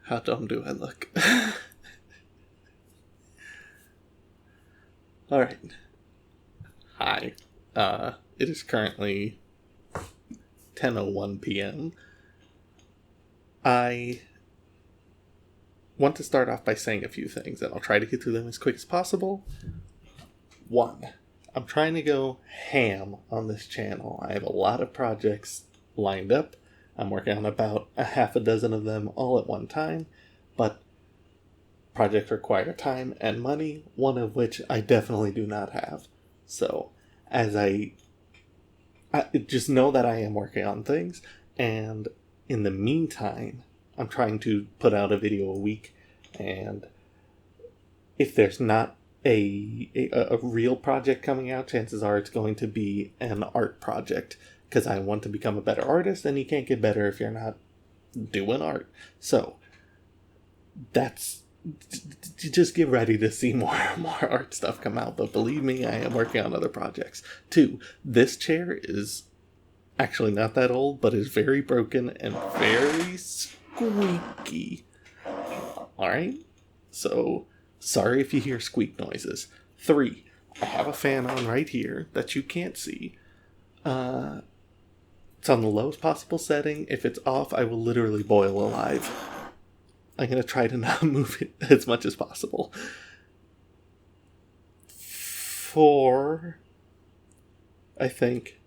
How dumb do I look? Alright. Hi. It is currently 10:01 p.m. I want to start off by saying a few things, and I'll try to get through them as quick as possible. 1. I'm trying to go ham on this channel. I have a lot of projects lined up. I'm working on about a half a dozen of them all at one time, but projects require time and money, one of which I definitely do not have. So, as I just know that I am working on things, and in the meantime, I'm trying to put out a video a week, and if there's not a real project coming out, chances are it's going to be an art project, because I want to become a better artist, and you can't get better if you're not doing art. So, just get ready to see more art stuff come out, but believe me, I am working on other projects. 2, this chair is actually not that old, but is very broken and very squeaky. Alright? So, sorry if you hear squeak noises. 3, I have a fan on right here that you can't see. It's on the lowest possible setting. If it's off, I will literally boil alive. I'm going to try to not move it as much as possible. 4, I think.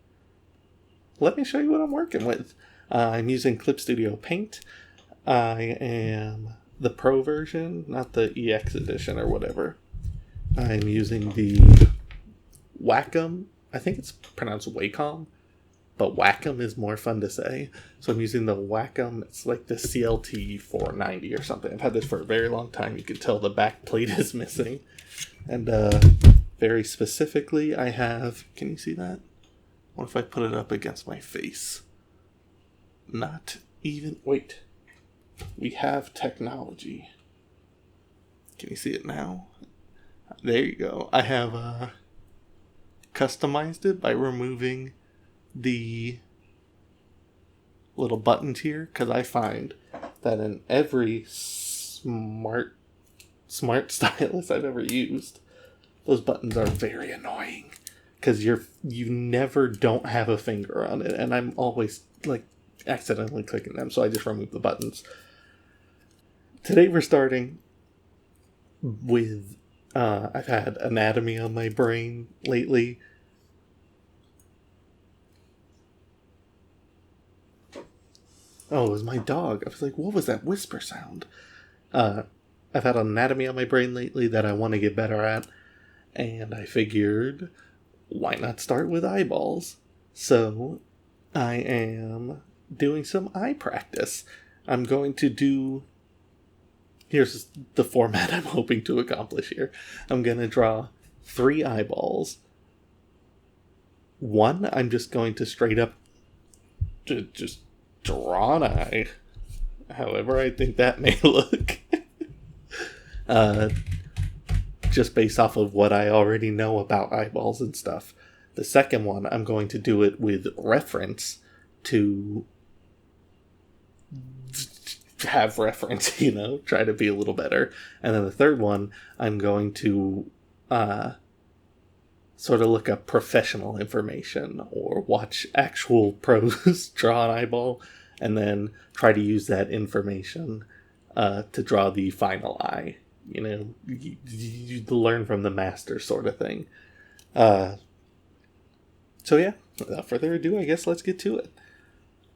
Let me show you what I'm working with. I'm using Clip Studio Paint. I am the Pro version, not the EX edition or whatever. I'm using the Wacom. I think it's pronounced Wacom, but Wacom is more fun to say. So I'm using the Wacom. It's like the CLT 490 or something. I've had this for a very long time. You can tell the back plate is missing. And very specifically, I have... Can you see that? What if I put it up against my face? Not even... Wait. We have technology. Can you see it now? There you go. I have customized it by removing the little buttons here, because I find that in every smart stylus I've ever used, those buttons are very annoying, because you never don't have a finger on it, and I'm always like accidentally clicking them, so I just remove the buttons. Today we're starting with I've had anatomy on my brain lately. Oh, it was my dog. I was like, what was that whisper sound? I've had anatomy on my brain lately that I want to get better at, and I figured, why not start with eyeballs? So, I am doing some eye practice. I'm going to do... Here's the format I'm hoping to accomplish here. I'm going to draw 3 eyeballs. 1, I'm just going to straight up just draw an eye. However I think that may look. Just based off of what I already know about eyeballs and stuff. The second one, I'm going to do it with reference to have reference, try to be a little better. And then the third one, I'm going to sort of look up professional information or watch actual pros draw an eyeball, and then try to use that information to draw the final eye. You learn from the master sort of thing. So yeah, without further ado, I guess let's get to it.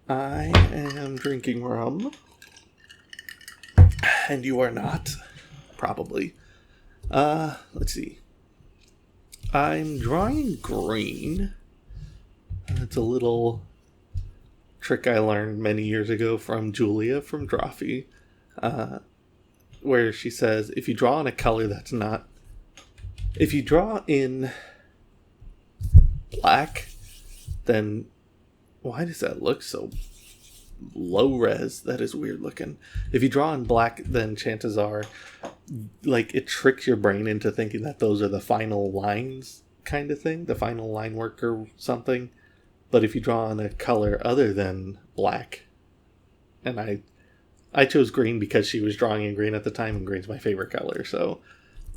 I am drinking rum. And you are not, probably. Let's see. I'm drawing green. It's a little trick I learned many years ago from Julia from Drawfee, where she says, if you draw in a color that's not... If you draw in black, then... Why does that look so low res? That is weird looking. If you draw in black, then chances are, like, it tricks your brain into thinking that those are the final lines kind of thing, the final line work or something. But if you draw in a color other than black, and I I chose green because she was drawing in green at the time, and green's my favorite color. So,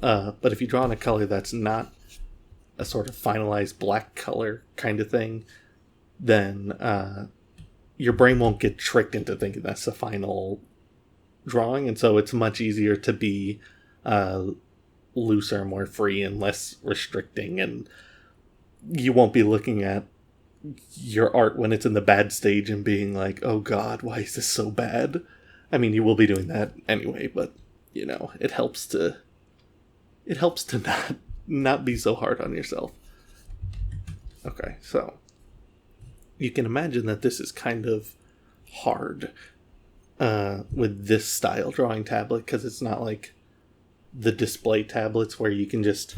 but if you draw in a color that's not a sort of finalized black color kind of thing, then your brain won't get tricked into thinking that's the final drawing, and so it's much easier to be looser, more free, and less restricting, and you won't be looking at your art when it's in the bad stage and being like, oh god, why is this so bad? I mean, you will be doing that anyway, but you know, it helps to not be so hard on yourself. Okay, so you can imagine that this is kind of hard with this style drawing tablet, because it's not like the display tablets where you can just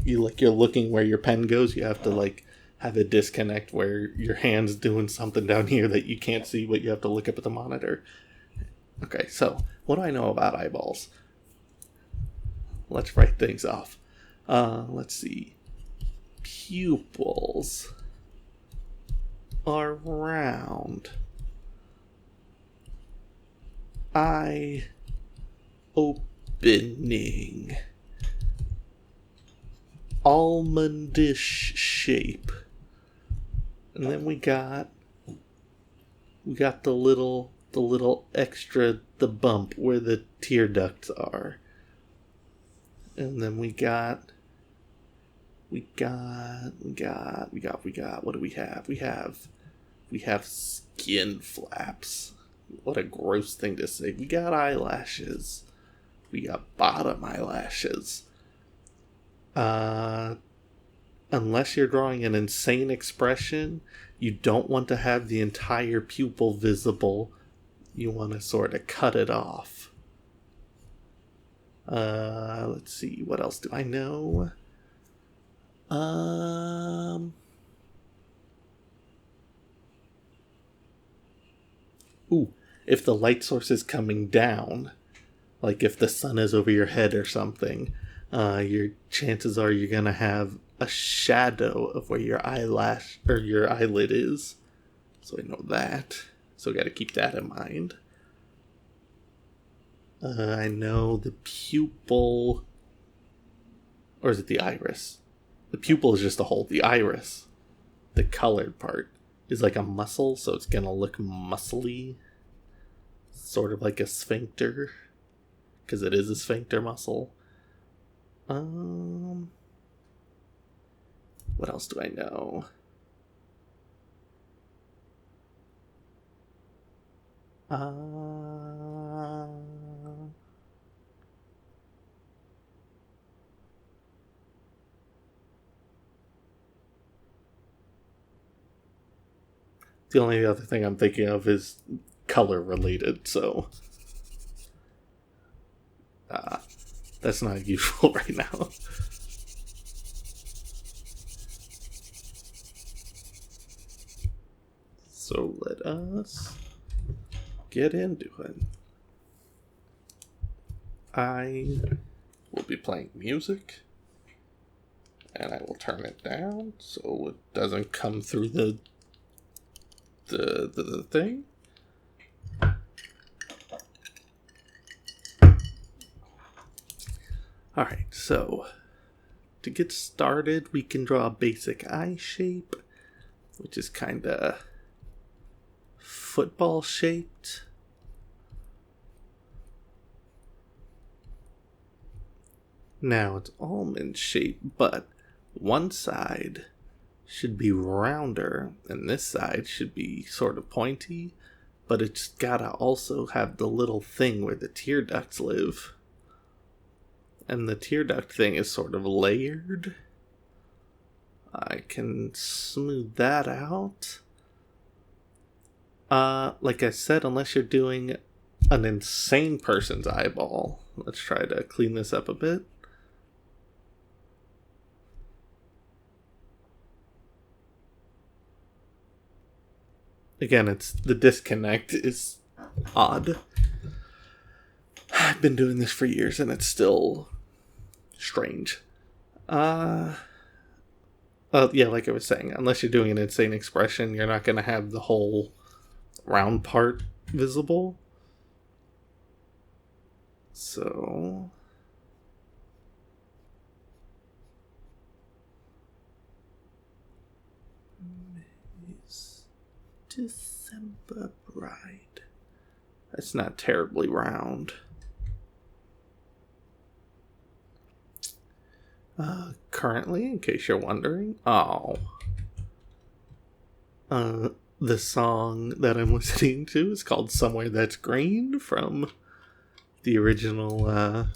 you're looking where your pen goes. You have to like have a disconnect where your hand's doing something down here that you can't see, but you have to look up at the monitor. Okay, so what do I know about eyeballs? Let's write things off. Let's see. Pupils are round. Eye opening. Almondish shape. And then we got the little extra, the bump where the tear ducts are. And then we got what do we have? We have skin flaps. What a gross thing to say. We got eyelashes. We got bottom eyelashes. Unless you're drawing an insane expression, you don't want to have the entire pupil visible. You want to sort of cut it off. Let's see, what else do I know? If the light source is coming down, like if the sun is over your head or something, your chances are you're gonna have a shadow of where your eyelash or your eyelid is. So I know that. So got to keep that in mind. I know the pupil, or is it the iris? The pupil is just a hole. The iris, the colored part, is like a muscle, so it's gonna look muscly, sort of like a sphincter, because it is a sphincter muscle. What else do I know? The only other thing I'm thinking of is color related, so that's not useful right now. So let us get into it. I will be playing music, and I will turn it down so it doesn't come through the thing. Alright, so to get started, we can draw a basic eye shape, which is kind of football shaped. Now it's almond shaped, but one side should be rounder and this side should be sort of pointy, but it's gotta also have the little thing where the tear ducts live. And the tear duct thing is sort of layered. I can smooth that out. Like I said, unless you're doing an insane person's eyeball. Let's try to clean this up a bit. Again, it's the disconnect is odd. I've been doing this for years and it's still strange. Yeah, like I was saying, unless you're doing an insane expression, you're not going to have the whole round part visible. So December Bride. That's not terribly round. Currently, in case you're wondering, the song that I'm listening to is called Somewhere That's Green from the original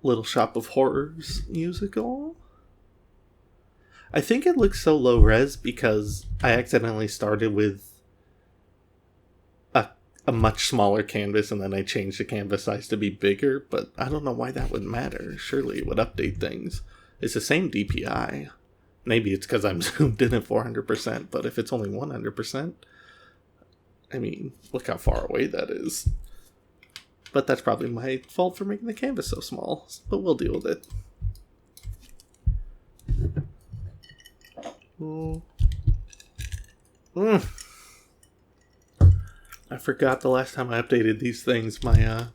Little Shop of Horrors musical. I think it looks so low res because I accidentally started with a much smaller canvas and then I changed the canvas size to be bigger, but I don't know why that would matter. Surely it would update things. It's the same DPI. Maybe it's because I'm zoomed in at 400%, but if it's only 100%, I mean, look how far away that is. But that's probably my fault for making the canvas so small, but we'll deal with it. I forgot the last time I updated these things. My,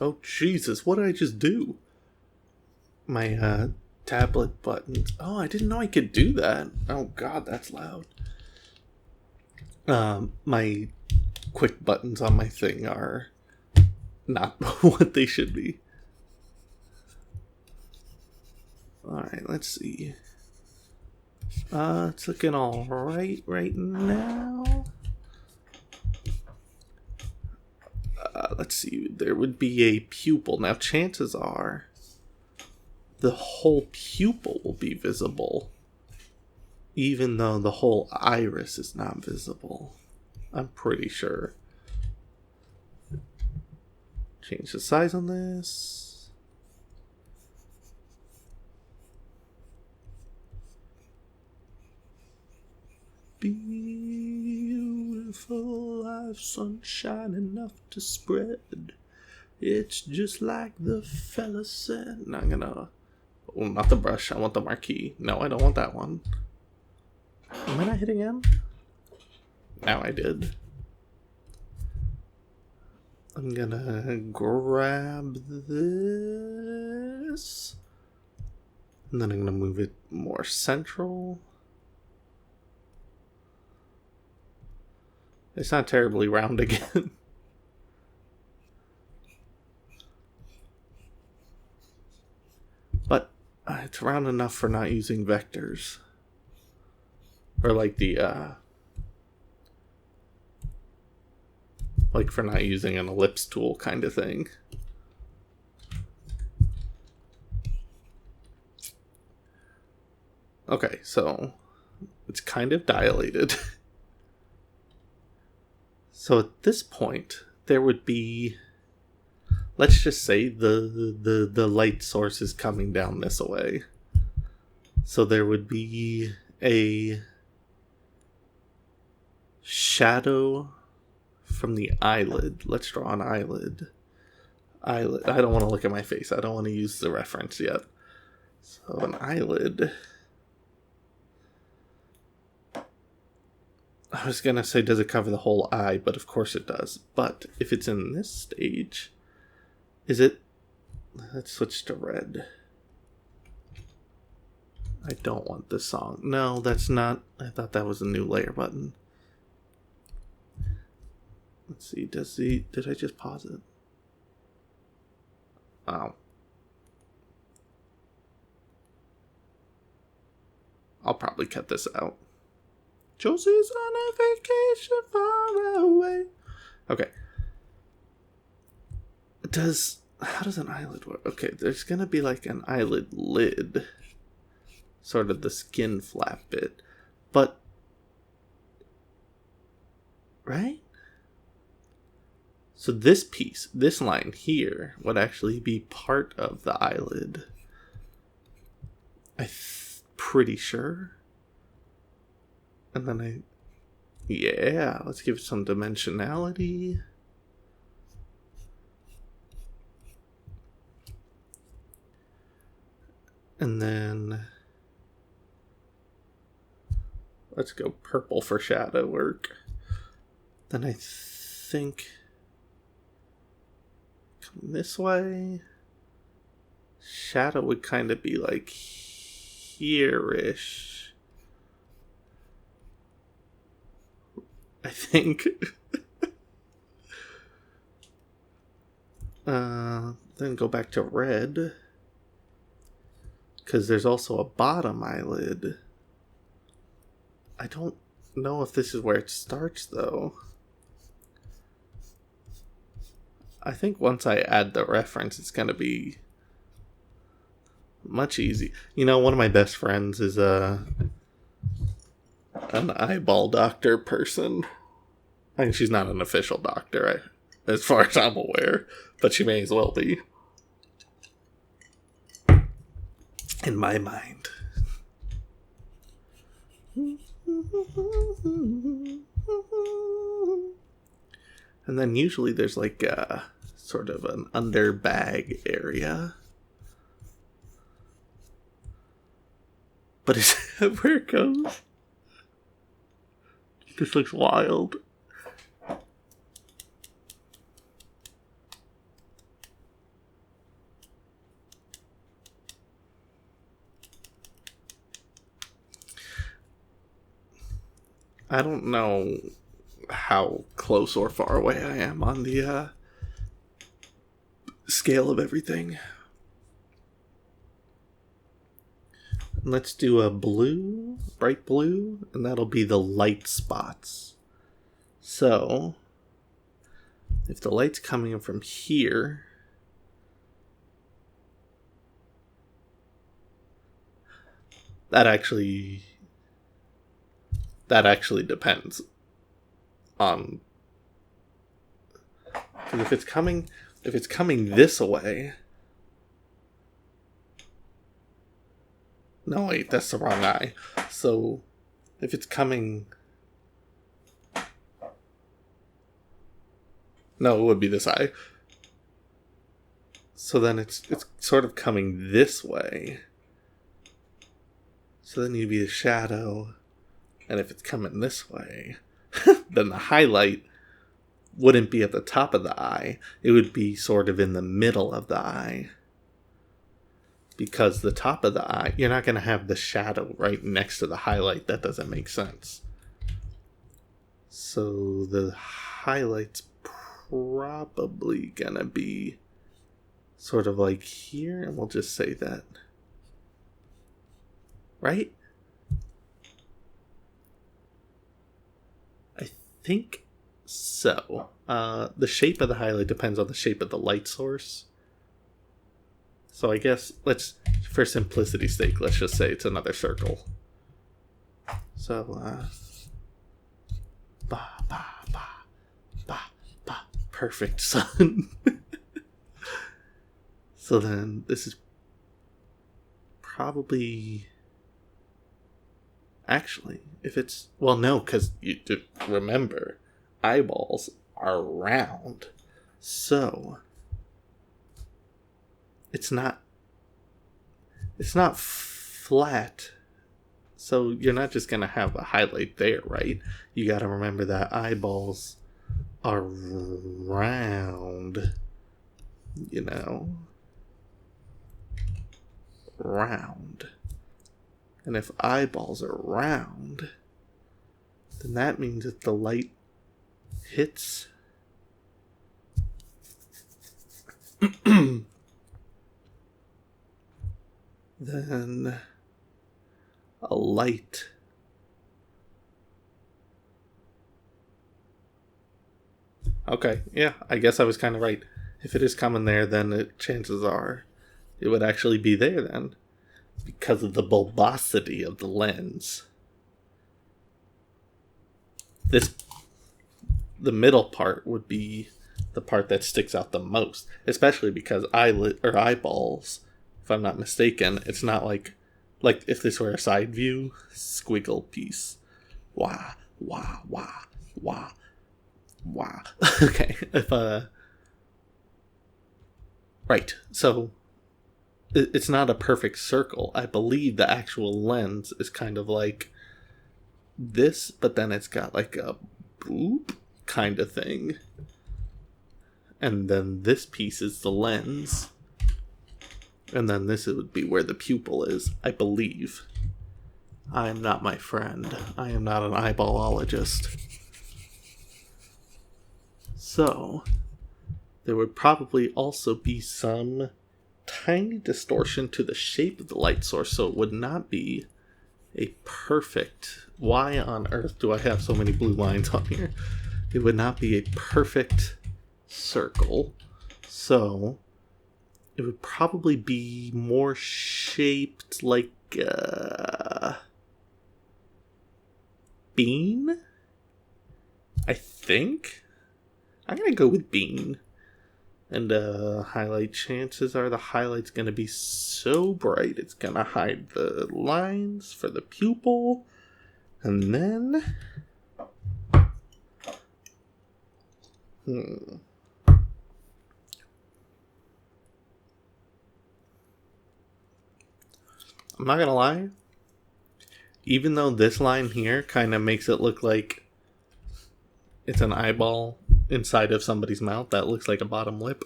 oh Jesus, what did I just do? My, tablet buttons. Oh, I didn't know I could do that. Oh God, that's loud. My quick buttons on my thing are not what they should be. Alright, let's see. It's looking alright right now. Let's see, there would be a pupil. Now, chances are the whole pupil will be visible, even though the whole iris is not visible. I'm pretty sure. Change the size on this. Beautiful life, sunshine enough to spread. It's just like the fella said. Now I'm gonna... Oh, not the brush. I want the marquee. No, I don't want that one. Am I not hitting M? Now I did. I'm gonna grab this. And then I'm gonna move it more central. It's not terribly round again. But it's round enough for not using vectors. Or like the, like for not using an ellipse tool kind of thing. Okay, so it's kind of dilated. So at this point, there would be, let's just say the light source is coming down this way. So there would be a shadow from the eyelid. Let's draw an eyelid. Eyelid. I don't want to look at my face. I don't want to use the reference yet. So an eyelid. I was going to say, does it cover the whole eye? But of course it does. But if it's in this stage, is it... Let's switch to red. I don't want this song. No, that's not... I thought that was a new layer button. Let's see, did I just pause it? Oh. I'll probably cut this out. Josie's on a vacation far away. Okay. How does an eyelid work? Okay, there's gonna be like an eyelid lid. Sort of the skin flap bit. But... Right? So this piece, this line here, would actually be part of the eyelid. Pretty sure. And then yeah, let's give it some dimensionality. And then let's go purple for shadow work. Then I think coming this way. Shadow would kind of be like here-ish. I think. Then go back to red. Because there's also a bottom eyelid. I don't know if this is where it starts, though. I think once I add the reference, it's going to be much easier. You know, one of my best friends is an eyeball doctor person. I mean, she's not an official doctor, as far as I'm aware, but she may as well be. In my mind. And then usually there's like a sort of an under bag area. But is that where it goes? This looks wild. I don't know how close or far away I am on the scale of everything. Let's do a blue, bright blue, and that'll be the light spots. So, if the light's coming in from here, that actually depends on, because if it's coming this way, no wait, that's the wrong eye. So if it's coming, no, it would be this eye. So then it's sort of coming this way. So then you'd be the shadow. And if it's coming this way, then the highlight wouldn't be at the top of the eye. It would be sort of in the middle of the eye. Because the top of the eye, you're not going to have the shadow right next to the highlight. That doesn't make sense. So the highlight's probably going to be sort of like here. And we'll just say that. Right? I think so. The shape of the highlight depends on the shape of the light source. So I guess for simplicity's sake, let's just say it's another circle. So, perfect sun. So then this is probably... Actually, if it's... Well, no, because you remember, eyeballs are round. So, it's not flat. So, you're not just going to have a highlight there, right? You got to remember that eyeballs are round. You know? Round. And if eyeballs are round, then that means that the light hits then a light okay, yeah, I guess I was kind of right. If it is coming there, then chances are it would actually be there then. Because of the bulbosity of the lens. The middle part would be the part that sticks out the most. Especially because eyelid or eyeballs, if I'm not mistaken, it's not like if this were a side view, squiggle piece. Wah, wah, wah, wah, wah. Okay, right, so... It's not a perfect circle. I believe the actual lens is kind of like this, but then it's got like a boop kind of thing. And then this piece is the lens. And then this would be where the pupil is, I believe. I am not my friend. I am not an eyeballologist. So, there would probably also be some tiny distortion to the shape of the light source, so it would not be a perfect... Why on earth do I have so many blue lines on here? It would not be a perfect circle. So, it would probably be more shaped like a bean? I think? I'm going to go with bean. And highlight, chances are the highlight's going to be so bright it's going to hide the lines for the pupil. And then... I'm not going to lie. Even though this line here kind of makes it look like it's an eyeball inside of somebody's mouth that looks like a bottom lip,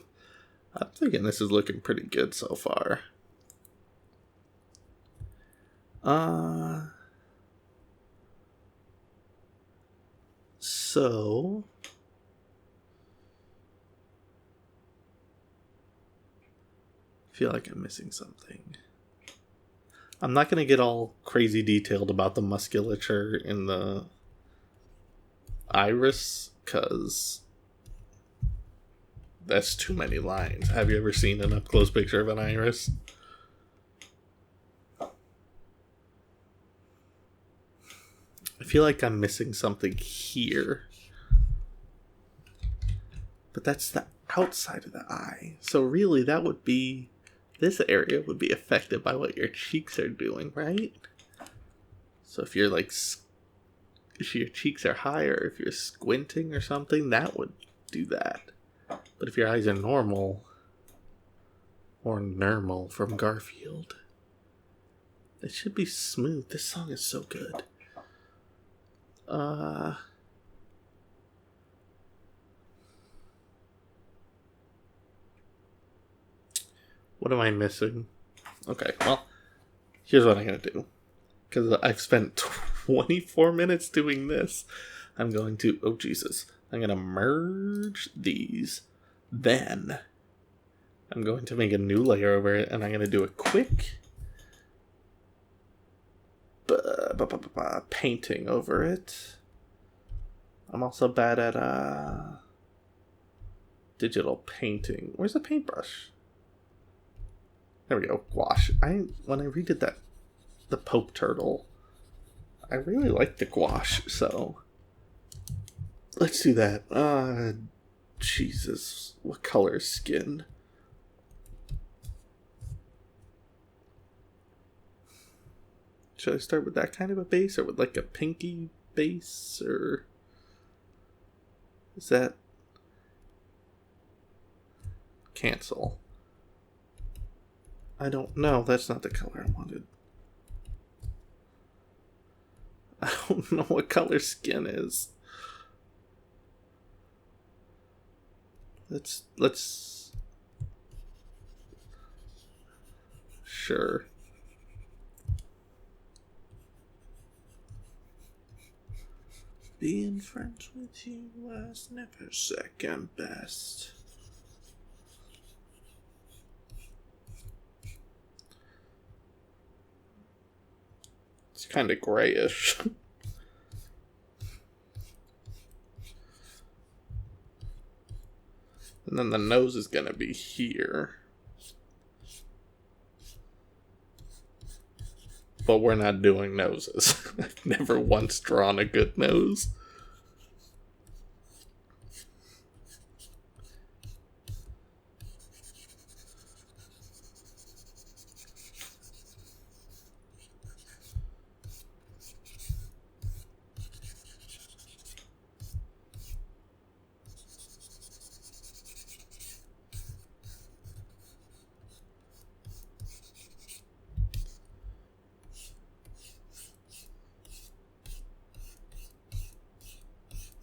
I'm thinking this is looking pretty good so far. So I feel like I'm missing something. I'm not going to get all crazy detailed about the musculature in the iris, because that's too many lines. Have you ever seen an up-close picture of an iris? I feel like I'm missing something here. But that's the outside of the eye. So really, that would be... This area would be affected by what your cheeks are doing, right? So if you're like... If your cheeks are higher, if you're squinting or something, that would do that. But if your eyes are normal, or normal from Garfield, it should be smooth. This song is so good. What am I missing? Okay, well, here's what I'm going to do. Because I've spent 24 minutes doing this. I'm going to... Oh, Jesus. I'm going to merge these. Then, I'm going to make a new layer over it, and I'm going to do a quick painting over it. I'm also bad at digital painting. Where's the paintbrush? There we go. Gouache. When I redid the Pope Turtle, I really like the gouache, so let's do that. Jesus, what color is skin? Should I start with that kind of a base, or with like a pinky base, or is that... Cancel. I don't know, that's not the color I wanted. I don't know what color skin is. Let's sure. Being friends with you was never second best. It's kind of grayish. And then the nose is going to be here. But we're not doing noses. I've never once drawn a good nose.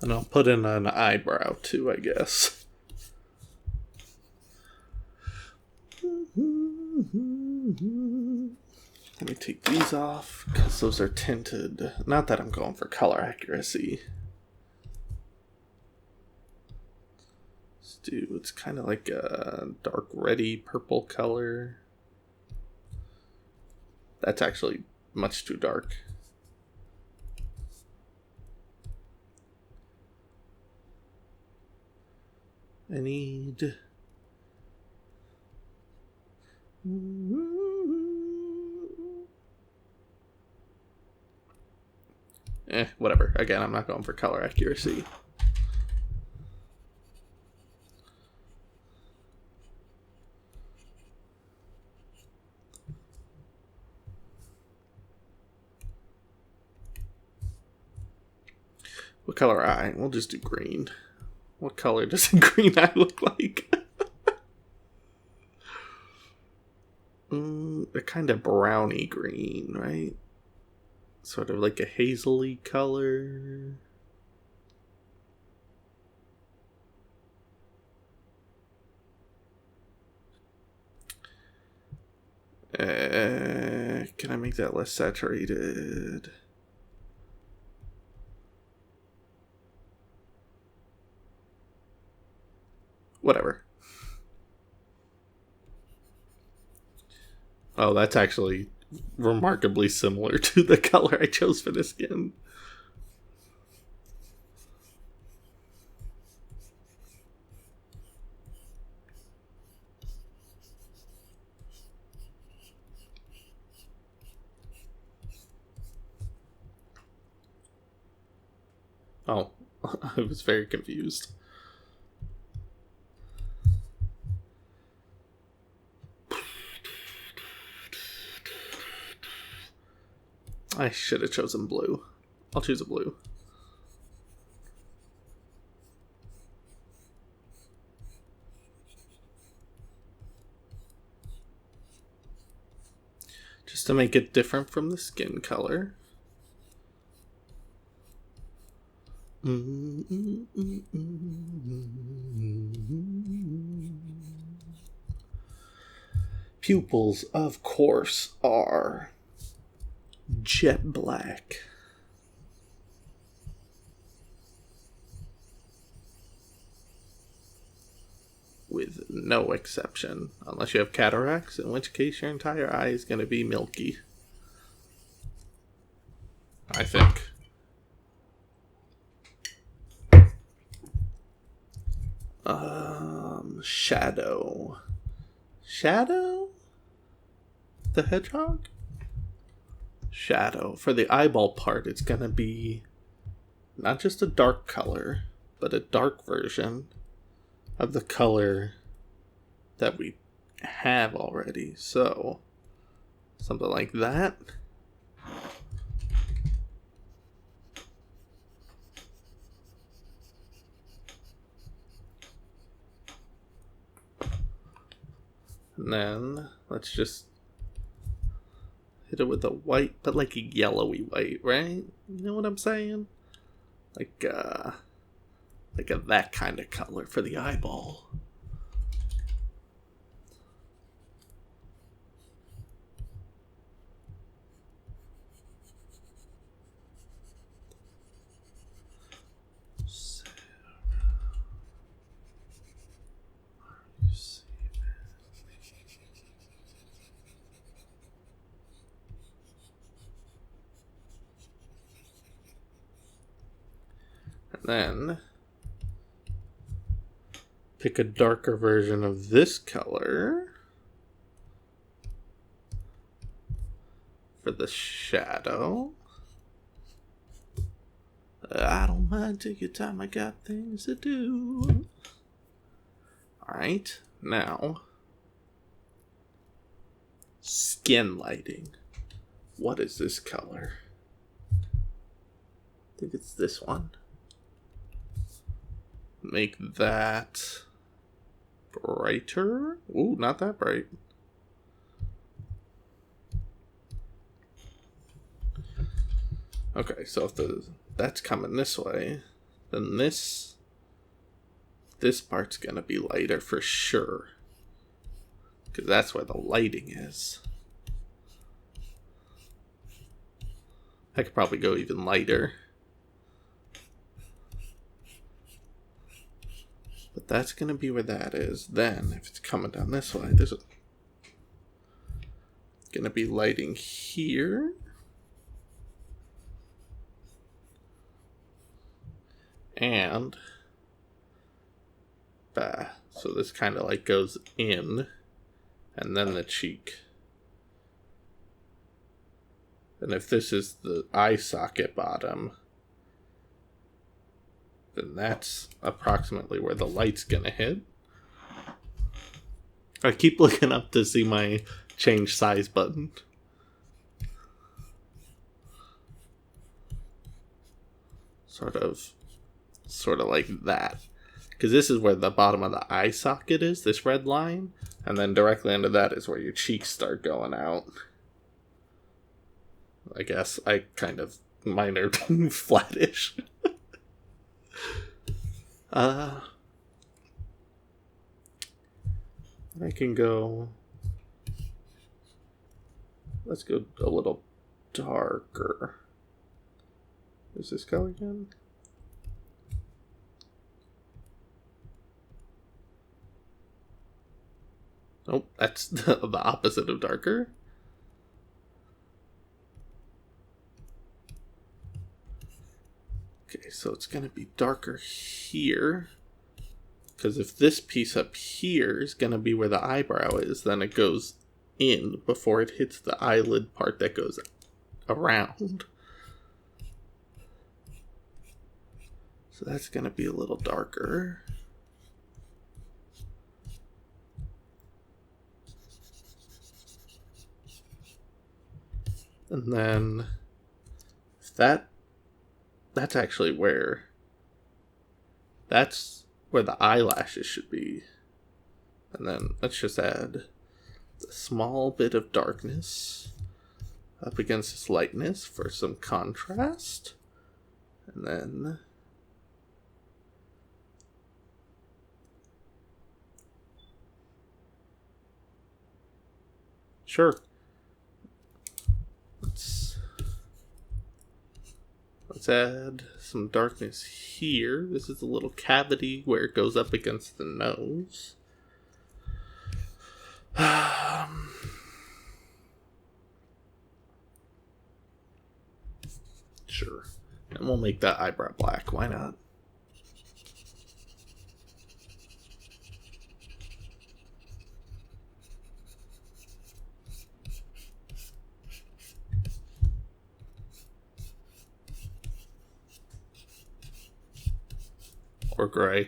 And I'll put in an eyebrow too, I guess. Let me take these off because those are tinted. Not that I'm going for color accuracy. Let's do, it's kind of like a dark reddy purple color. That's actually much too dark. I need... whatever. Again, I'm not going for color accuracy. What color eye? We'll just do green. What color does a green eye look like? A kind of browny green, right? Sort of like a hazily color. Can I make that less saturated? Whatever. Oh, that's actually remarkably similar to the color I chose for the skin. Oh, I was very confused. I should have chosen blue. I'll choose a blue. Just to make it different from the skin color. Pupils, of course, are jet black. With no exception. Unless you have cataracts, in which case your entire eye is going to be milky. I think. Shadow. Shadow? The hedgehog? Shadow. For the eyeball part, it's going to be not just a dark color, but a dark version of the color that we have already. So, something like that. And then, let's just hit it with a white, but like a yellowy white, right? You know what I'm saying? Like that kind of color for the eyeball. Then pick a darker version of this color for the shadow. I don't mind, take your time, I got things to do. Alright, now skin lighting. What is this color? I think it's this one. Make that brighter. Ooh, not that bright. Okay, so if that's coming this way, then this part's gonna be lighter for sure. because that's where the lighting is. I could probably go even lighter. But that's going to be where that is. Then, if it's coming down this way, there's going to be lighting here. And, so this kind of like goes in, and then the cheek. And if this is the eye socket bottom, then that's approximately where the light's gonna hit. I keep looking up to see my change size button. Sort of like that. Because this is where the bottom of the eye socket is, this red line. And then directly under that is where your cheeks start going out. I guess I kind of mine are flattish. I can go. Let's go a little darker. Does this go again? Nope, that's the opposite of darker. Okay, so it's going to be darker here. Because if this piece up here is going to be where the eyebrow is, then it goes in before it hits the eyelid part that goes around. So that's going to be a little darker. And then if that's actually where the eyelashes should be. And then let's just add a small bit of darkness up against this lightness for some contrast. And then sure. Let's add some darkness here. This is a little cavity where it goes up against the nose. Sure. And we'll make that eyebrow black. Why not? Or gray.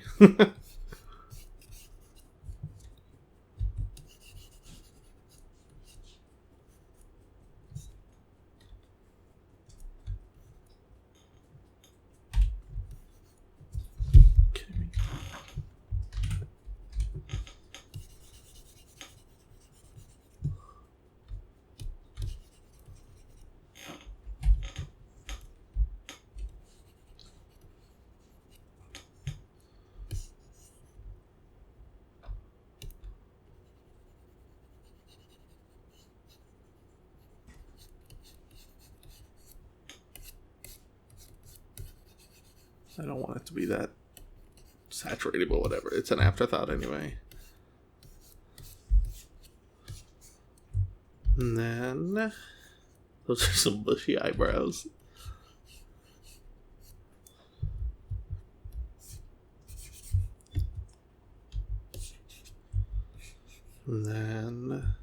I don't want it to be that saturated, but whatever. It's an afterthought anyway. And then those are some bushy eyebrows. And then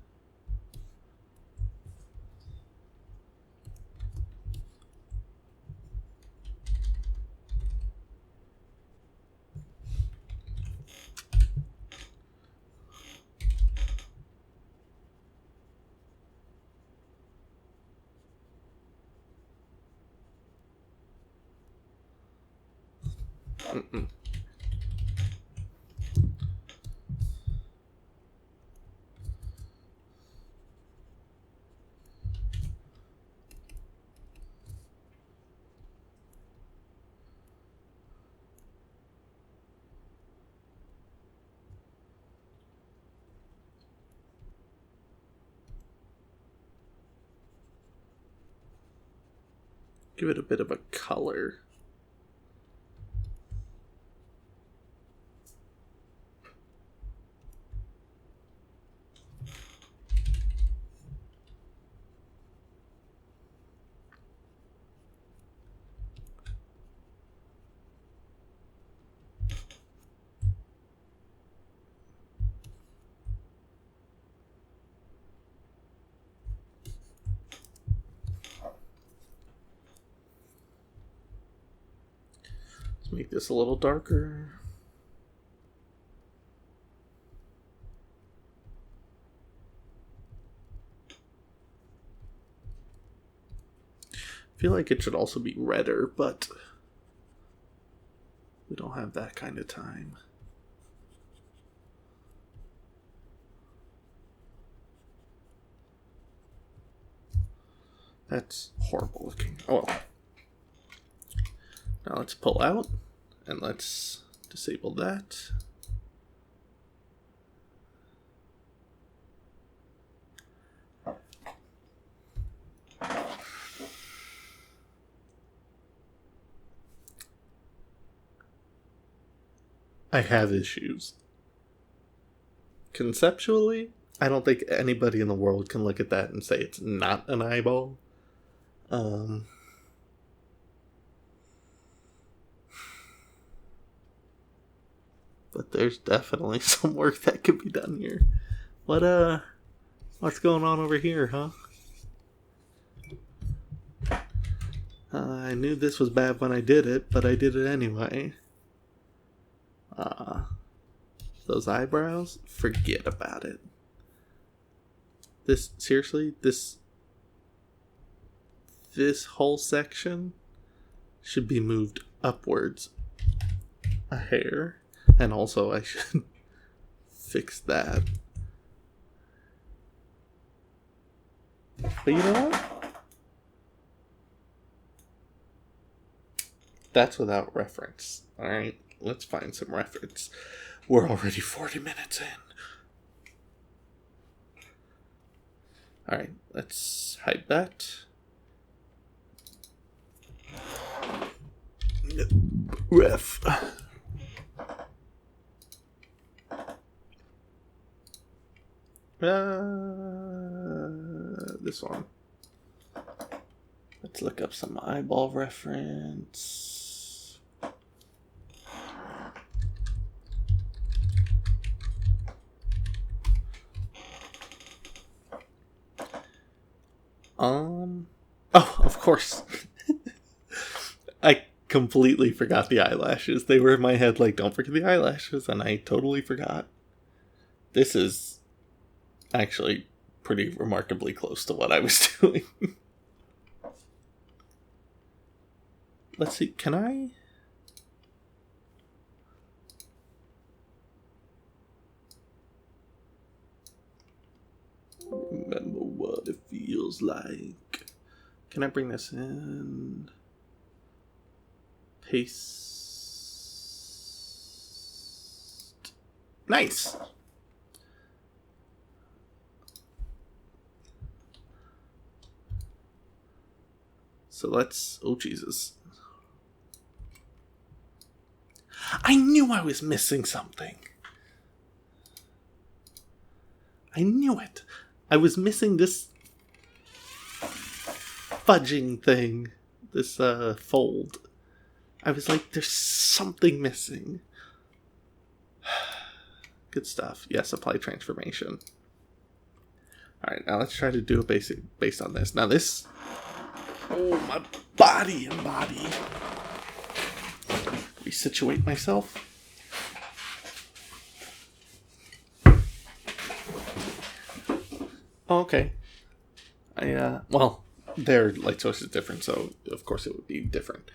Give it a bit of a color. Let's make this a little darker. I feel like it should also be redder, but we don't have that kind of time. That's horrible looking. Oh well. Now let's pull out and let's disable that. I have issues. Conceptually, I don't think anybody in the world can look at that and say it's not an eyeball. But there's definitely some work that could be done here. What's going on over here, huh? I knew this was bad when I did it, but I did it anyway. Those eyebrows, forget about it. Seriously, this whole section should be moved upwards a hair. And also I should fix that. But you know what? That's without reference. Alright, let's find some reference. We're already 40 minutes in. Alright, let's hide that. Ref. This one. Let's look up some eyeball reference. Oh, of course. I completely forgot the eyelashes. They were in my head like, don't forget the eyelashes, and I totally forgot. This is actually pretty remarkably close to what I was doing. Let's see, can I? Remember what it feels like. Can I bring this in? Paste. Nice. So let's, oh Jesus. I knew I was missing something. I knew it. I was missing this fudging thing. This fold. I was like, there's something missing. Good stuff. Yes, apply transformation. Alright, now let's try to do a basic based on this. Now this... Oh, my body and body. Resituate myself. Oh, okay. Well, their light source is different, so of course it would be different.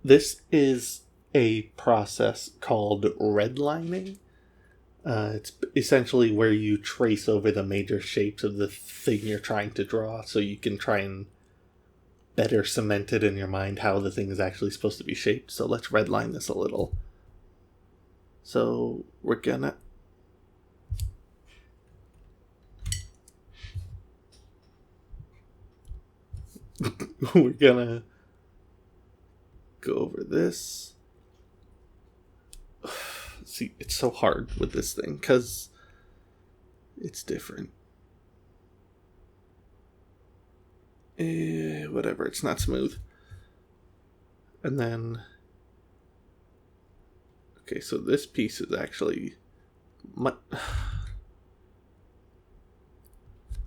This is a process called redlining. It's essentially where you trace over the major shapes of the thing you're trying to draw, so you can try and better cement it in your mind how the thing is actually supposed to be shaped. So let's redline this a little. So we're gonna... we're gonna go over this. See, it's so hard with this thing because it's different. Whatever, it's not smooth. And then, okay, so this piece is actually, I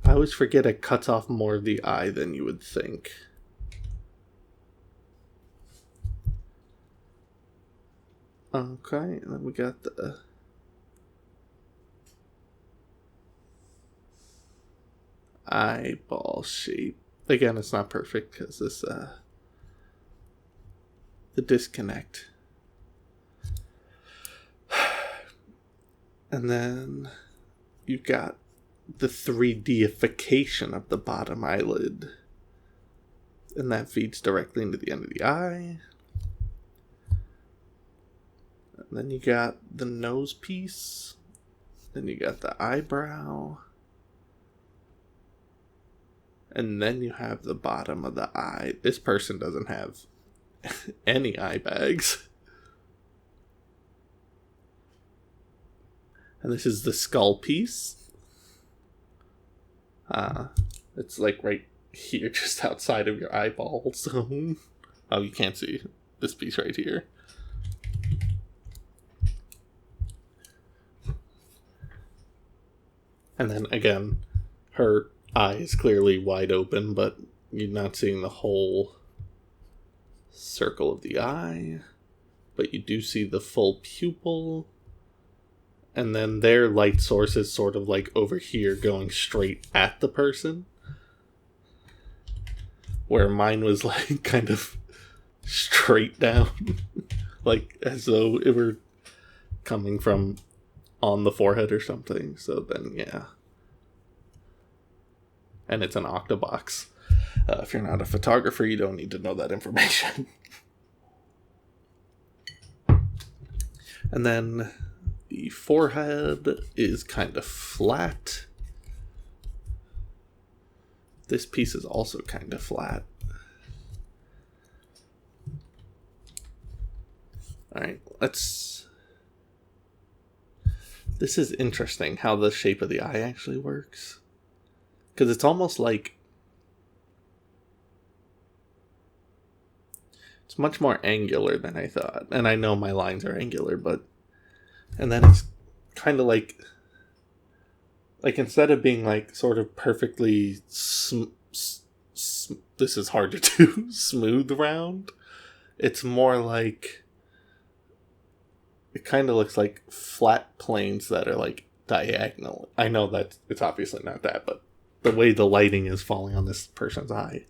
always forget it cuts off more of the eye than you would think. Okay, and then we got the eyeball shape. Again, it's not perfect because this, the disconnect. And then you've got the 3Dification of the bottom eyelid. And that feeds directly into the end of the eye. And then you got the nose piece. Then you got the eyebrow. And then you have the bottom of the eye. This person doesn't have any eye bags. And this is the skull piece. It's like right here, just outside of your eyeball zone. Oh, you can't see this piece right here. And then again, her eye is clearly wide open, but you're not seeing the whole circle of the eye. But you do see the full pupil. And then their light source is sort of like over here going straight at the person. Where mine was like kind of straight down. Like as though it were coming from on the forehead or something. So then, yeah. And it's an octabox. If you're not a photographer, you don't need to know that information. And then the forehead is kind of flat. This piece is also kind of flat. Alright, let's... This is interesting how the shape of the eye actually works. Because it's almost like... It's much more angular than I thought. And I know my lines are angular, but... And then it's kind of like instead of being like sort of perfectly this is hard to do, smooth round, it's more like, it kind of looks like flat planes that are like diagonal. I know that it's obviously not that, but the way the lighting is falling on this person's eye,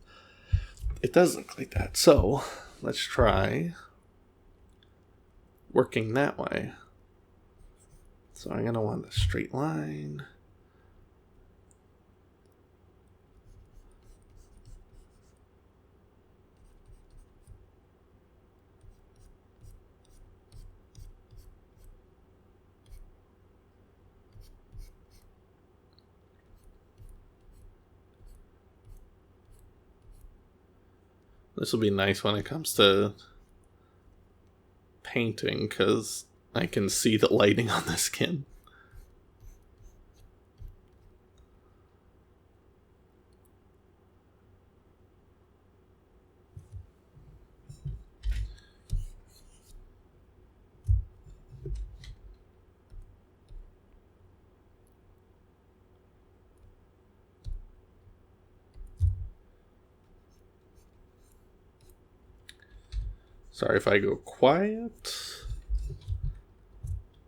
it does look like that. So let's try working that way. So I'm going to want a straight line. This will be nice when it comes to painting, because I can see the lighting on the skin. Sorry if I go quiet.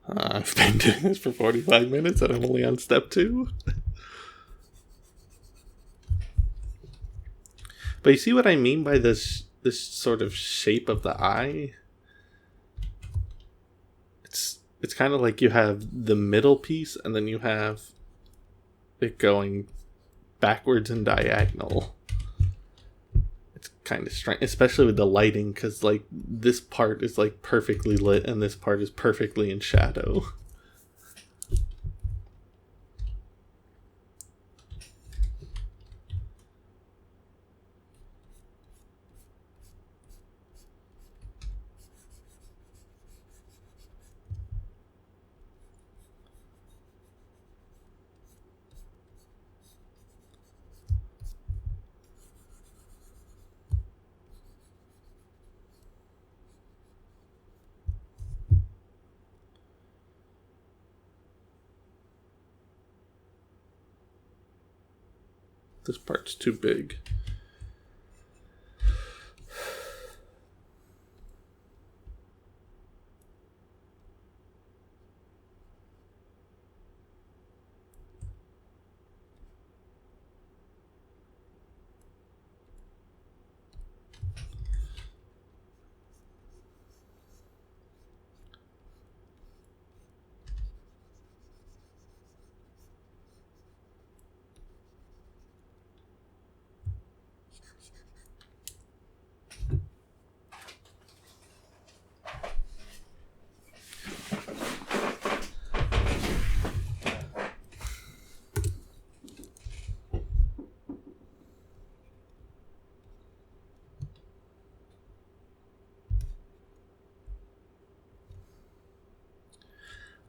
I've been doing this for 45 minutes and I'm only on step 2. But you see what I mean by this sort of shape of the eye? It's kind of like you have the middle piece and then you have it going backwards and diagonal. It's kind of strange, especially with the lighting, because like this part is like perfectly lit and this part is perfectly in shadow. This part's too big.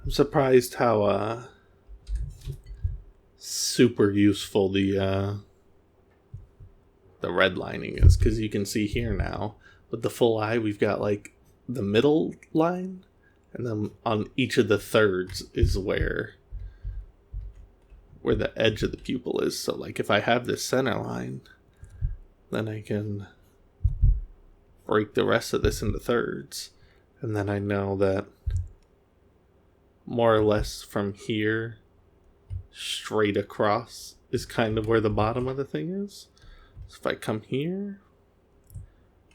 I'm surprised how super useful the redlining is, because you can see here now with the full eye we've got like the middle line, and then on each of the thirds is where the edge of the pupil is. So like if I have this center line, then I can break the rest of this into thirds, and then I know that more or less from here straight across is kind of where the bottom of the thing is. So if I come here,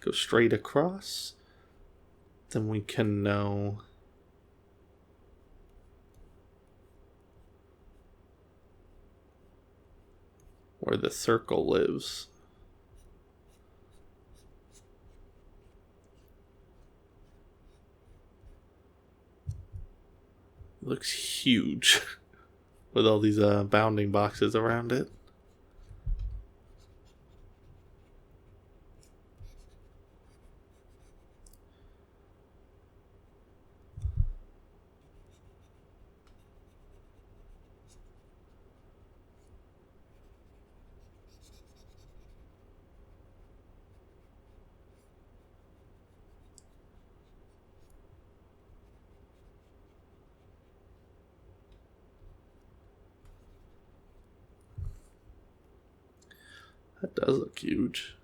go straight across, then we can know where the circle lives. It looks huge with all these bounding boxes around it. That does look huge.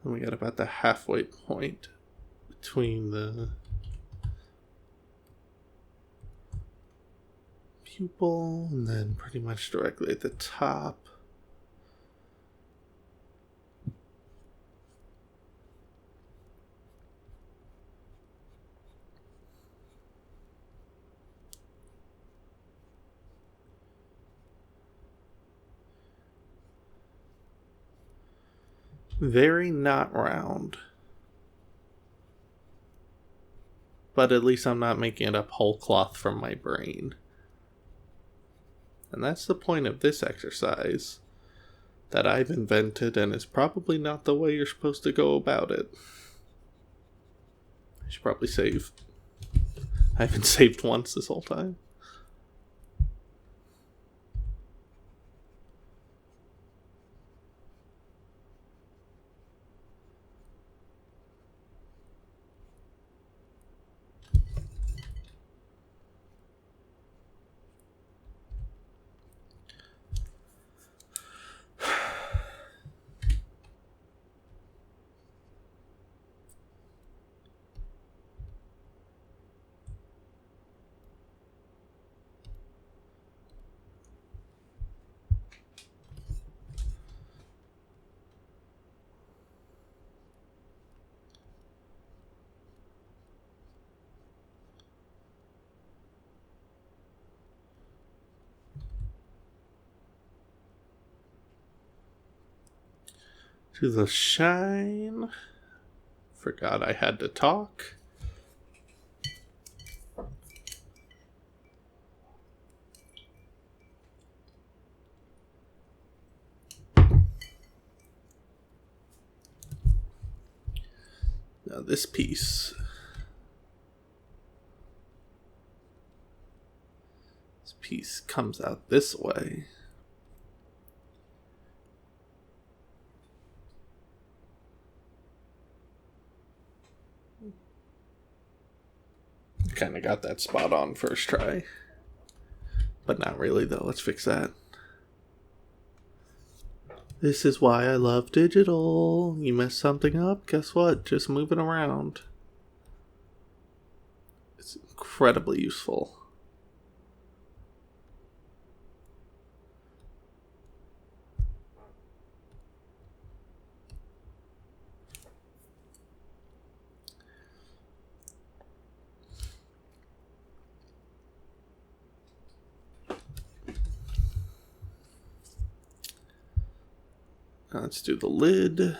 And we got about the halfway point between the pupil and then pretty much directly at the top. Very not round. But at least I'm not making it up whole cloth from my brain. And that's the point of this exercise that I've invented, and is probably not the way you're supposed to go about it. I should probably save. I haven't saved once this whole time. To the shine. Forgot I had to talk. Now this piece. This piece comes out this way. Kind of got that spot on first try. But not really, though. Let's fix that. This is why I love digital. You mess something up, guess what? Just move it around. It's incredibly useful. Let's do the lid. And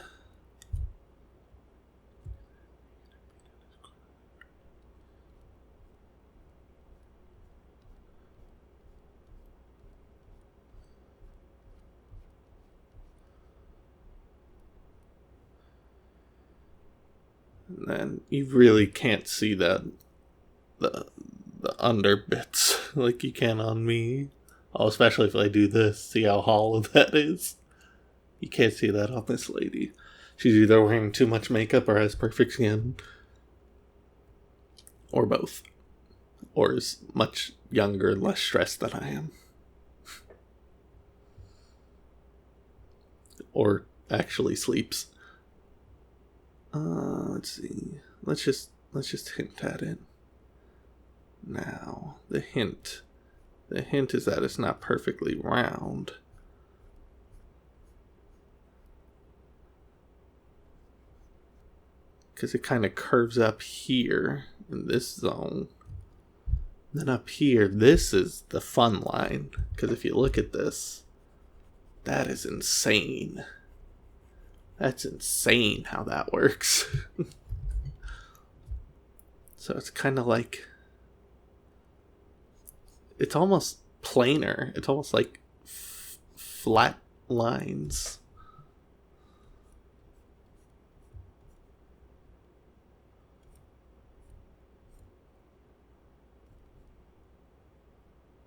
then you really can't see that the under bits like you can on me. Oh, especially if I do this. See how hollow that is? You can't see that on this lady. She's either wearing too much makeup or has perfect skin. Or both. Or is much younger and less stressed than I am. Or actually sleeps. Let's see. Let's just hint at it. Now, the hint is that it's not perfectly round. Because it kind of curves up here in this zone. Then up here, this is the fun line. Because if you look at this, that is insane. That's insane how that works. So it's kind of like, it's almost planar. It's almost like flat lines.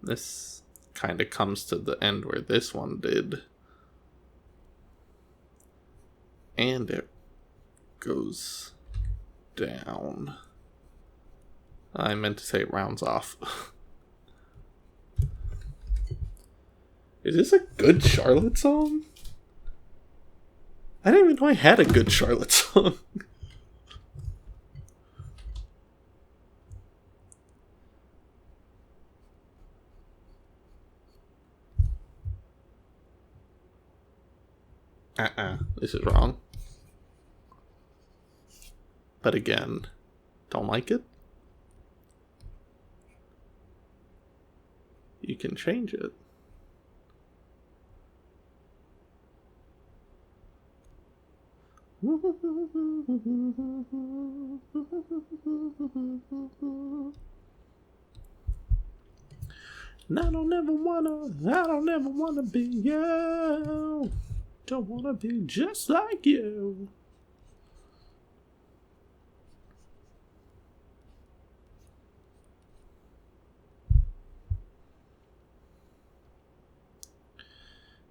This kind of comes to the end where this one did. And it goes down. I meant to say it rounds off. Is this a good Charlotte song? I didn't even know I had a good Charlotte song. This is wrong. But again, don't like it? You can change it. And I don't ever wanna be you. Don't wanna be just like you.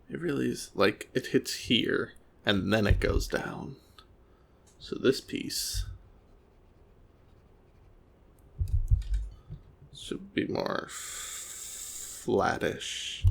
It really is like it hits here and then it goes down. So this piece should be more flattish.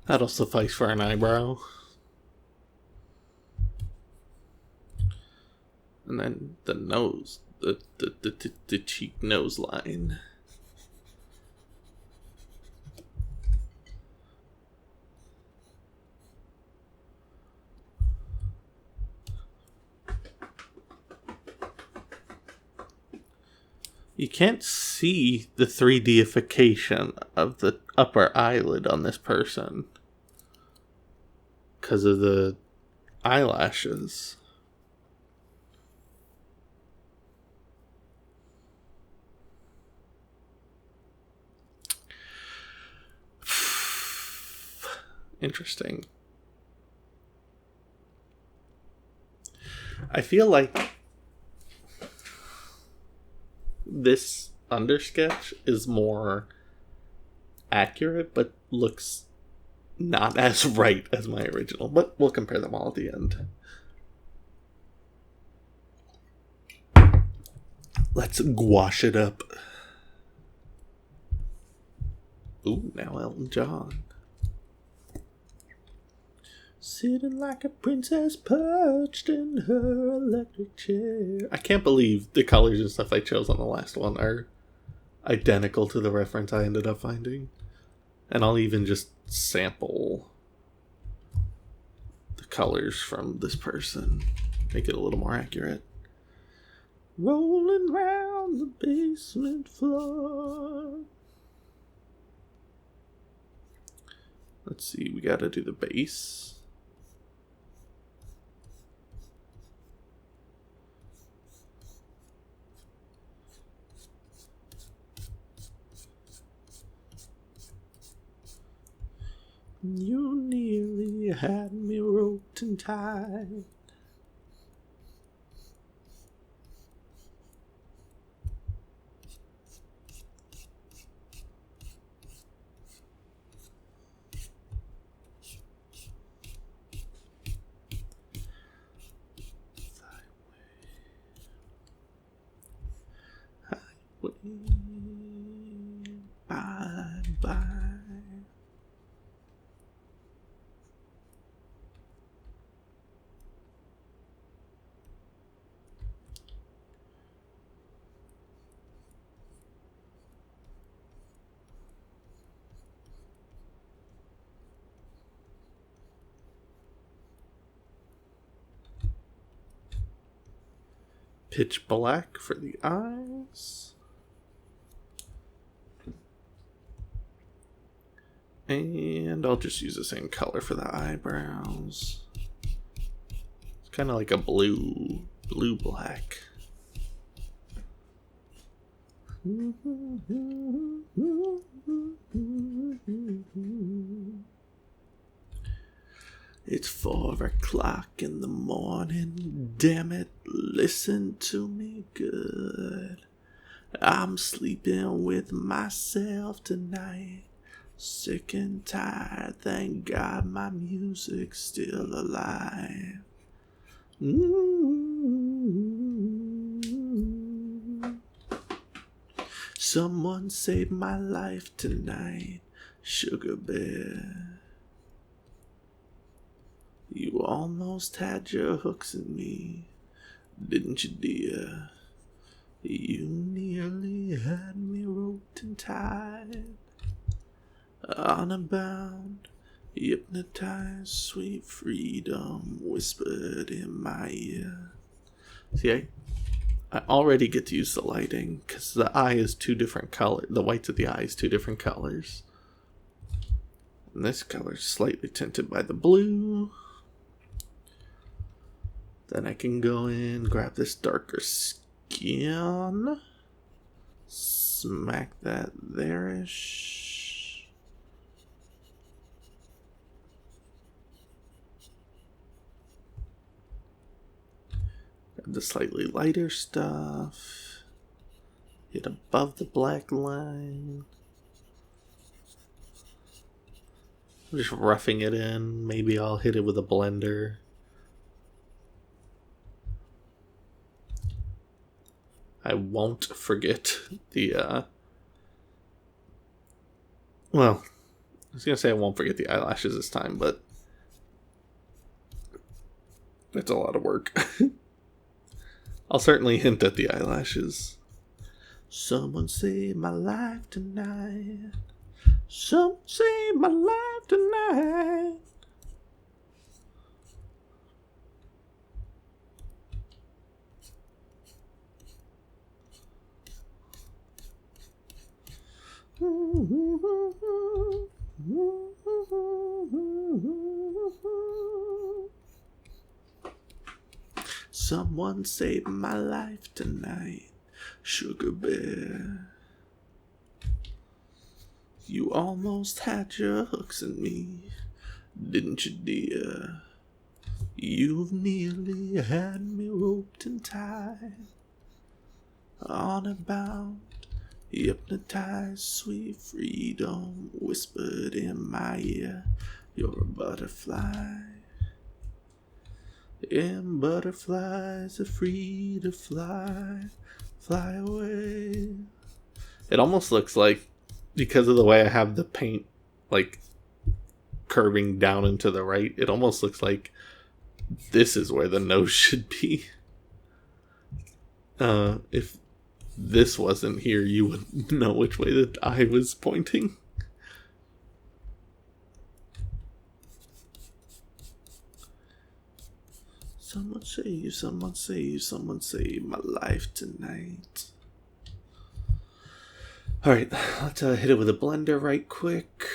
That'll suffice for an eyebrow. And then the nose, the cheek nose line. You can't see the 3Dification of the upper eyelid on this person because of the eyelashes. Interesting. I feel like this undersketch is more accurate, but looks not as right as my original. But we'll compare them all at the end. Let's gouache it up. Ooh, now Elton John. Sitting like a princess perched in her electric chair. I can't believe the colors and stuff I chose on the last one are identical to the reference I ended up finding. And I'll even just sample the colors from this person. Make it a little more accurate. Rolling round the basement floor. Let's see, we gotta do the base. You nearly had me roped and tied. Bye bye. Pitch black for the eyes. And I'll just use the same color for the eyebrows. It's kind of like a blue-black. It's 4 o'clock in the morning. Damn it, listen to me good. I'm sleeping with myself tonight. Sick and tired, thank God my music's still alive. Someone saved my life tonight, Sugar Bear. You almost had your hooks in me, didn't you, dear? You nearly had me roped and tied. Unbound, hypnotized, sweet freedom whispered in my ear. See, I already get to use the lighting because the eye is 2 different colors. The whites of the eye is 2 different colors. And this color is slightly tinted by the blue. Then I can go in, grab this darker skin, smack that there-ish. The slightly lighter stuff, hit above the black line. I'm just roughing it in. Maybe I'll hit it with a blender. I won't forget the well, I was gonna say I won't forget the eyelashes this time, but it's a lot of work. I'll certainly hint at the eyelashes. Someone saved my life tonight. Someone saved my life tonight. Someone saved my life tonight, Sugar Bear. You almost had your hooks in me, didn't you, dear? You've nearly had me roped and tied, on a bound, hypnotized, sweet freedom whispered in my ear. You're a butterfly, and butterflies are free to fly, fly away. It almost looks like, because of the way I have the paint, like, curving down and to the right, it almost looks like this is where the nose should be. If this wasn't here, you would know which way the eye was pointing. Someone save, someone save, someone save my life tonight. Alright, let's hit it with a blender right quick.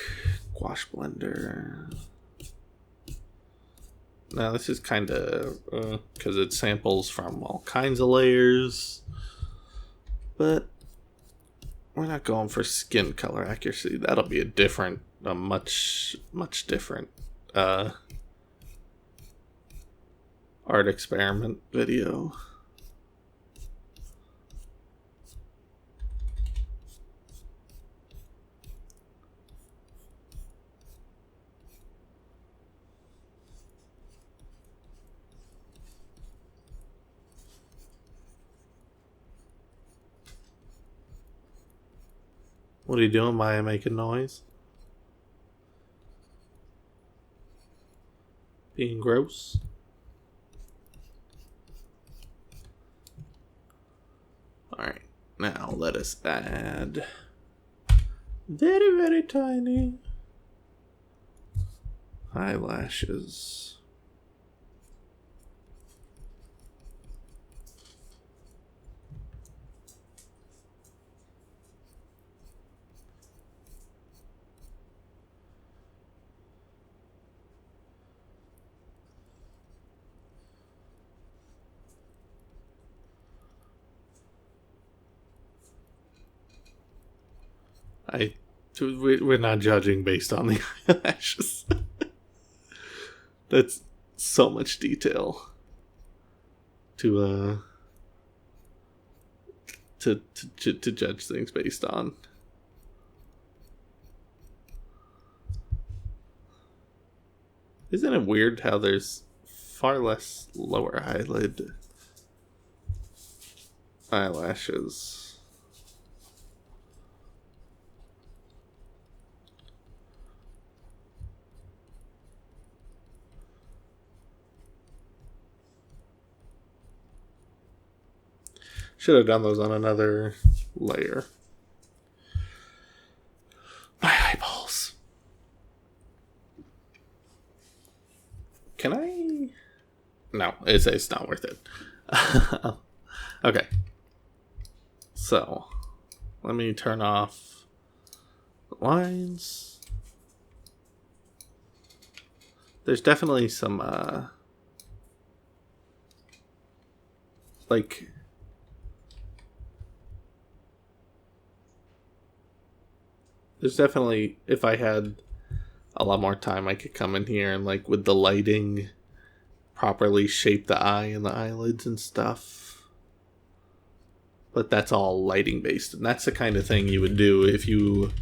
Gouache Blender. Now this is kind of, because it samples from all kinds of layers. But we're not going for skin color accuracy. That'll be a much different art experiment video. What are you doing, Maya? Making noise? Being gross? Alright, now let us add very, very tiny eyelashes. We're not judging based on the eyelashes. That's so much detail to judge things based on. Isn't it weird how there's far less lower eyelid eyelashes? Should have done those on another layer. My eyeballs. Can I? No, it's not worth it. Okay. So, let me turn off the lines. There's definitely some, like, there's definitely, if I had a lot more time, I could come in here and, like, with the lighting, properly shape the eye and the eyelids and stuff. But that's all lighting based, and that's the kind of thing you would do if you,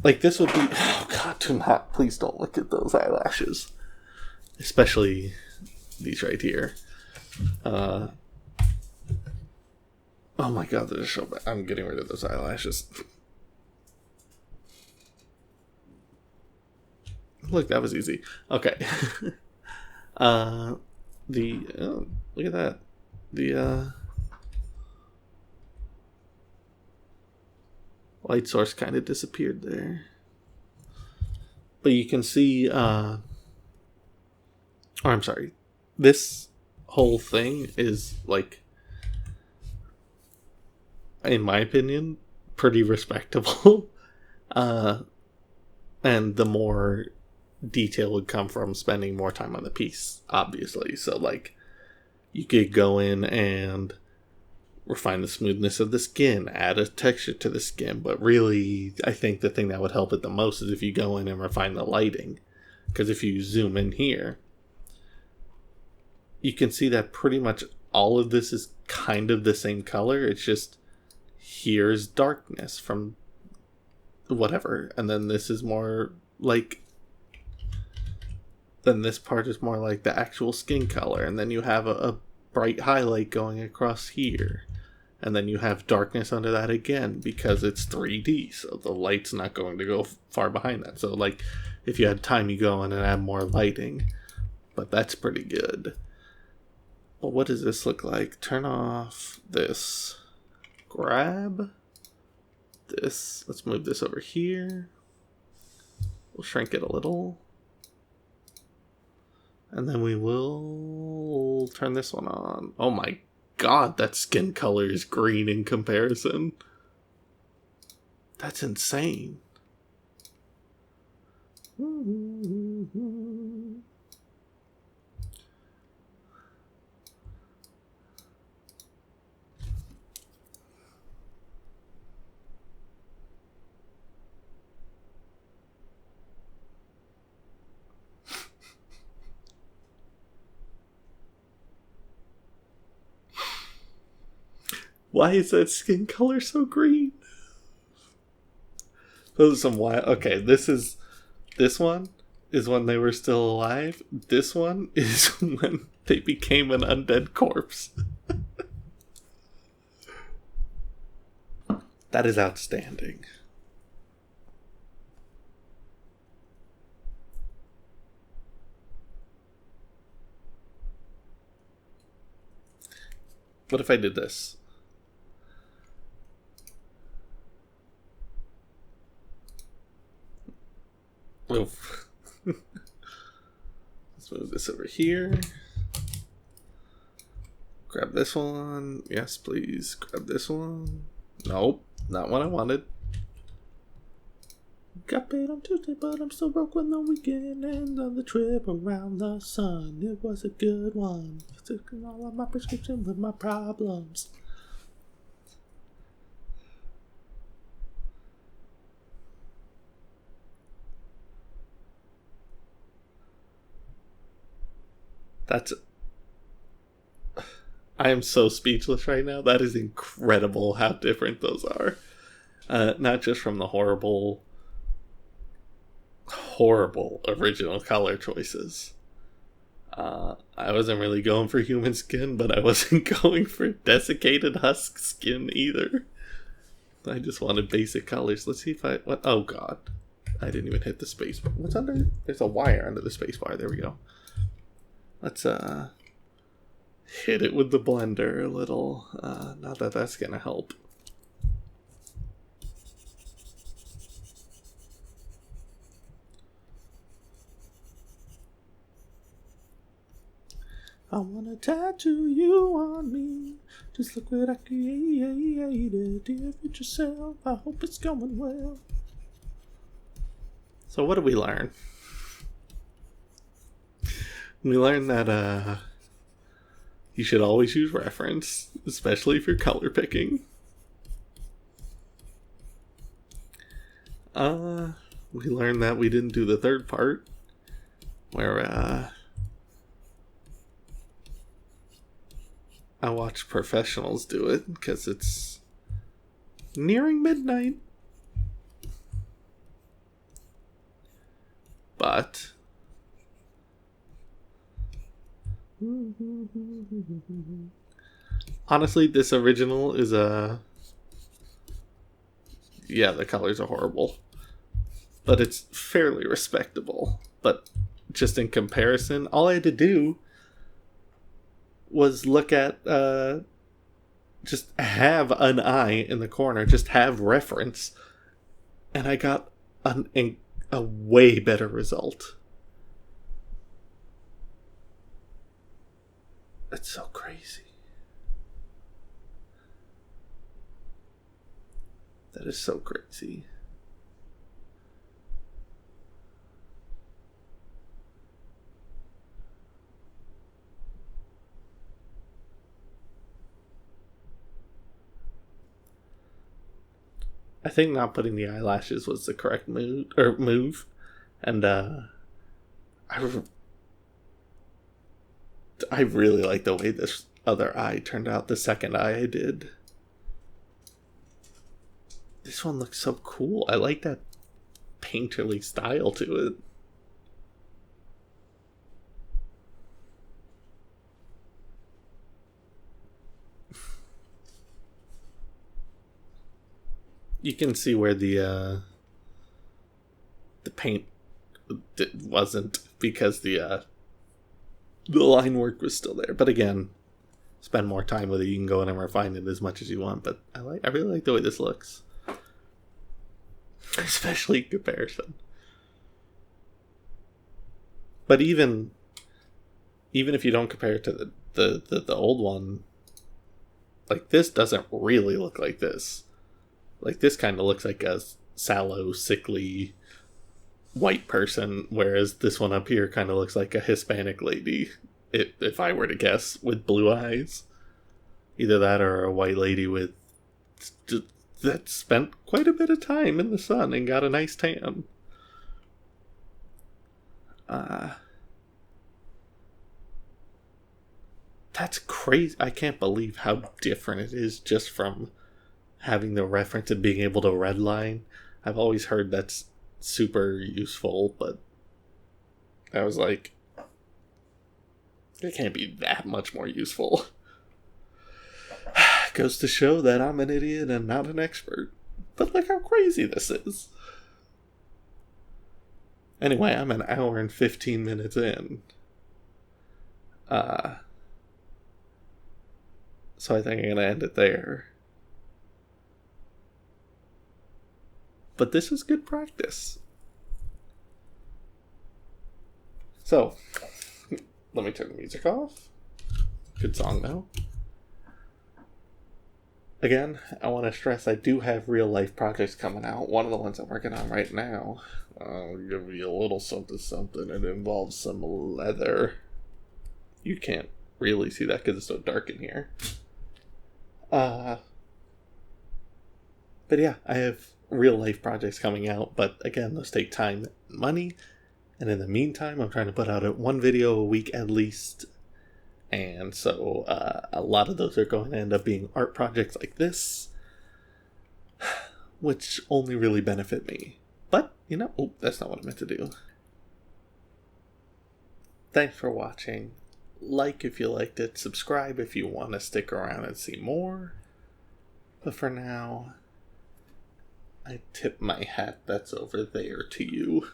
like, this would be, oh god, do not, please don't look at those eyelashes. Especially these right here. Oh my god, they're so bad. I'm getting rid of those eyelashes. Look, that was easy. Okay. Look at that. The light source kind of disappeared there. But you can see, or I'm sorry, this whole thing is, like, in my opinion, pretty respectable. And the more detail would come from spending more time on the piece, obviously. So, like, you could go in and refine the smoothness of the skin, add a texture to the skin, but really, I think the thing that would help it the most is if you go in and refine the lighting. Because if you zoom in here, you can see that pretty much all of this is kind of the same color. It's just here's darkness from whatever, and then this is more like, then this part is more like the actual skin color, and then you have a bright highlight going across here, and then you have darkness under that again because it's 3D, so the light's not going to go far behind that. So, like, if you had time, you go in and add more lighting, but that's pretty good. Well, what does this look like? Turn off this. Grab this. Let's move this over here. We'll shrink it a little. And then we will turn this one on. Oh my god, that skin color is green in comparison. That's insane. Why is that skin color so green? Those are some wild... Okay, this one is when they were still alive. This one is when they became an undead corpse. That is outstanding. What if I did this? Oof. Let's move this over here. Grab this one. Yes, please. Grab this one. Nope, not what I wanted. Got paid on Tuesday, but I'm still broke with no weekend. And on the trip around the sun, it was a good one. Taking all of my prescription with my problems. That's... I am so speechless right now. That is incredible how different those are. Not just from the horrible original color choices. I wasn't really going for human skin, but I wasn't going for desiccated husk skin either. I just wanted basic colors. Let's see if I... What? Oh god. I didn't even hit the space bar. What's under? There's a wire under the space bar. There we go. Let's hit it with the blender a little. Not that that's gonna help. I wanna tattoo you on me. Just look what I created. Dear future self, I hope it's going well. So what did we learn? We learned that you should always use reference, especially if you're color picking. We learned that we didn't do the third part, where I watch professionals do it because it's nearing midnight. But honestly, this original is yeah, the colors are horrible, but it's fairly respectable. But just in comparison, all I had to do was look at just have an eye in the corner, just have reference, and I got a way better result. That's so crazy. That is so crazy. I think not putting the eyelashes was the correct move. And I really like the way this other eye turned out, the second eye I did. This one looks so cool. I like that painterly style to it. You can see where the paint wasn't, because the line work was still there. But again, spend more time with it. You can go in and refine it as much as you want. But I really like the way this looks, especially in comparison. But even if you don't compare it to the old one, like, this doesn't really look like this. Like, this kind of looks like a sallow, sickly white person, whereas this one up here kind of looks like a Hispanic lady, if I were to guess, with blue eyes. Either that or a white lady that spent quite a bit of time in the sun and got a nice tan. That's crazy. I can't believe how different it is just from having the reference and being able to redline. I've always heard that's super useful, but I was like, it can't be that much more useful. Goes to show that I'm an idiot and not an expert. But look how crazy this is. Anyway, I'm an hour and 15 minutes in. So I think I'm going to end it there. But this is good practice. So, let me turn the music off. Good song, though. Again, I want to stress I do have real life projects coming out. One of the ones I'm working on right now, I'll give you a little something. It involves some leather. You can't really see that because it's so dark in here. But yeah, I have real life projects coming out, but again, those take time and money. And in the meantime, I'm trying to put out one video a week at least. And so a lot of those are going to end up being art projects like this, which only really benefit me. But, that's not what I meant to do. Thanks for watching. Like if you liked it. Subscribe if you want to stick around and see more. But for now, I tip my hat that's over there to you.